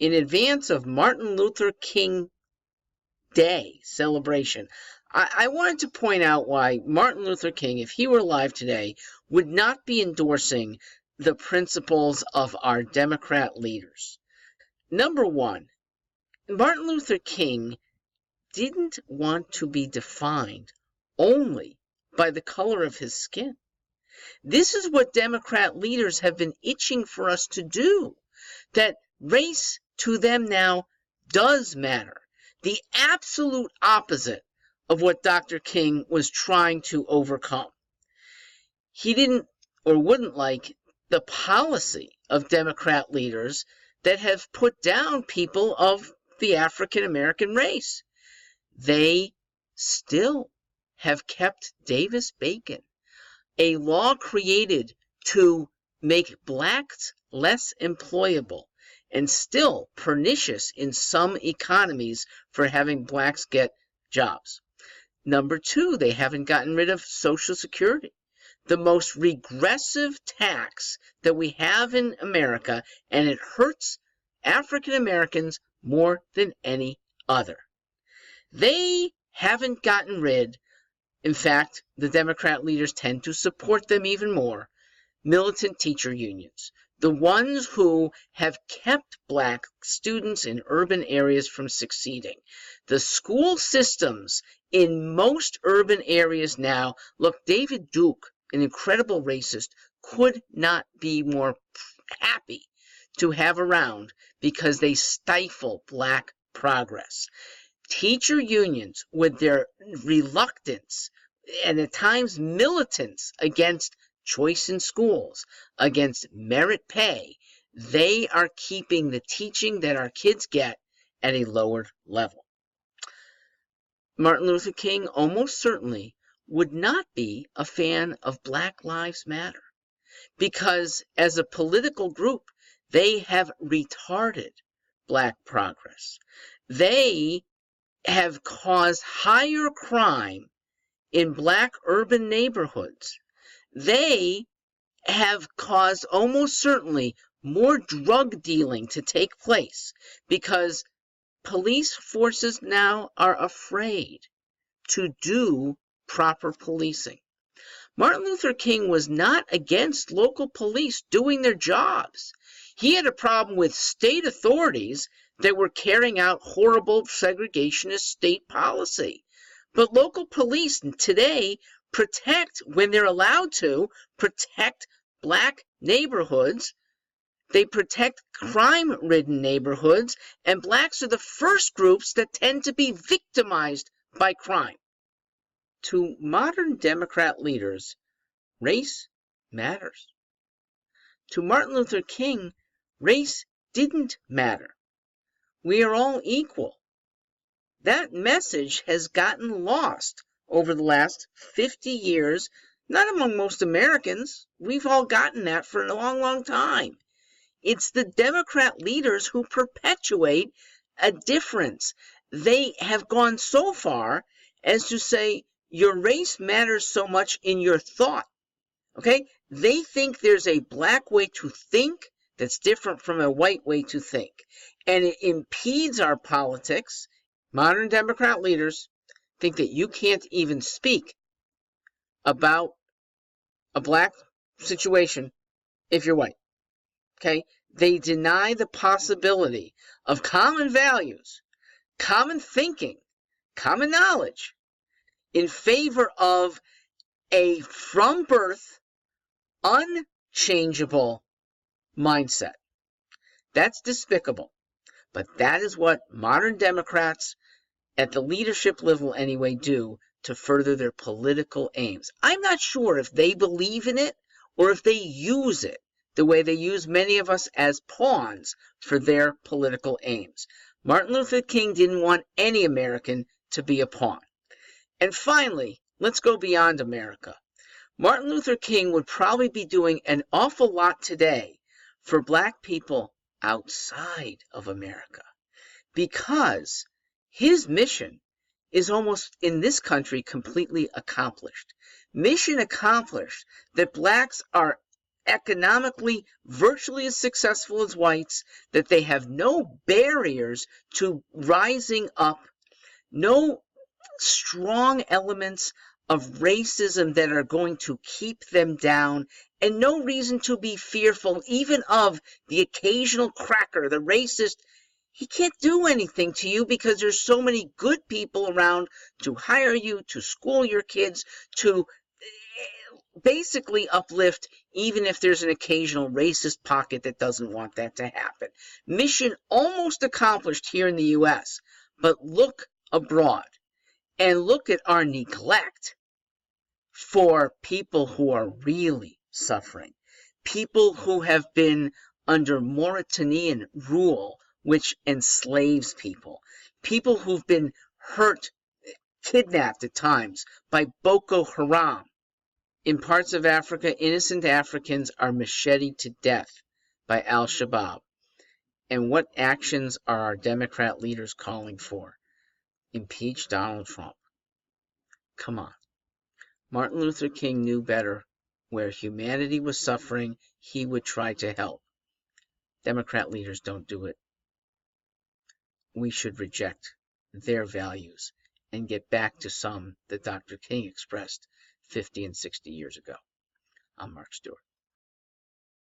in advance of Martin Luther King Day celebration, I wanted to point out why Martin Luther King, if he were alive today, would not be endorsing the principles of our Democrat leaders. Number one, Martin Luther King didn't want to be defined only by the color of his skin. This is what Democrat leaders have been itching for us to do, that race to them now does matter. The absolute opposite of what Dr. King was trying to overcome. He didn't or wouldn't like the policy of Democrat leaders that have put down people of the African American race. They still have kept Davis-Bacon, a law created to make blacks less employable and still pernicious in some economies for having blacks get jobs. Number two, they haven't gotten rid of Social Security, the most regressive tax that we have in America, and it hurts African Americans more than any other. They haven't gotten rid, in fact, the Democrat leaders tend to support them even more, militant teacher unions, the ones who have kept black students in urban areas from succeeding. The school systems in most urban areas now, look, David Duke, an incredible racist, could not be more happy to have around because they stifle black progress. Teacher unions, with their reluctance and at times militance against choice in schools, against merit pay, they are keeping the teaching that our kids get at a lower level. Martin Luther King almost certainly would not be a fan of Black Lives Matter because as a political group, they have retarded black progress. They have caused higher crime in black urban neighborhoods. They have caused almost certainly more drug dealing to take place because police forces now are afraid to do proper policing. Martin Luther King was not against local police doing their jobs. He had a problem with state authorities that were carrying out horrible segregationist state policy. But local police today protect, when they're allowed to, protect black neighborhoods. They protect crime-ridden neighborhoods, and blacks are the first groups that tend to be victimized by crime. To modern Democrat leaders, race matters. To Martin Luther King, race didn't matter. We are all equal. That message has gotten lost over the last 50 years, not among most Americans. We've all gotten that for a long, long time. It's the Democrat leaders who perpetuate a difference. They have gone so far as to say your race matters so much in your thought. Okay? They think there's a black way to think that's different from a white way to think. And it impedes our politics. Modern Democrat leaders think that you can't even speak about a black situation if you're white. Okay? They deny the possibility of common values, common thinking, common knowledge in favor of a from birth, unchangeable mindset. That's despicable. But that is what modern Democrats, at the leadership level anyway, do to further their political aims. I'm not sure if they believe in it or if they use it the way they use many of us as pawns for their political aims. Martin Luther King didn't want any American to be a pawn. And finally, let's go beyond America. Martin Luther King would probably be doing an awful lot today for black people outside of America, because his mission is almost in this country completely accomplished. Mission accomplished, that blacks are economically virtually as successful as whites, that they have no barriers to rising up, no strong elements of racism that are going to keep them down, and no reason to be fearful even of the occasional cracker, the racist. He can't do anything to you because there's so many good people around to hire you, to school your kids, to basically uplift, even if there's an occasional racist pocket that doesn't want that to happen. Mission almost accomplished here in the U.S., but look abroad and look at our neglect for people who are really suffering, people who have been under Mauritanian rule, which enslaves people, people who've been hurt, kidnapped at times by Boko Haram. In parts of Africa, innocent Africans are macheted to death by al-Shabaab. And what actions are our Democrat leaders calling for? Impeach Donald Trump. Come on. Martin Luther King knew better. Where humanity was suffering, he would try to help. Democrat leaders don't do it. We should reject their values and get back to some that Dr. King expressed 50 and 60 years ago. I'm Mark Stewart.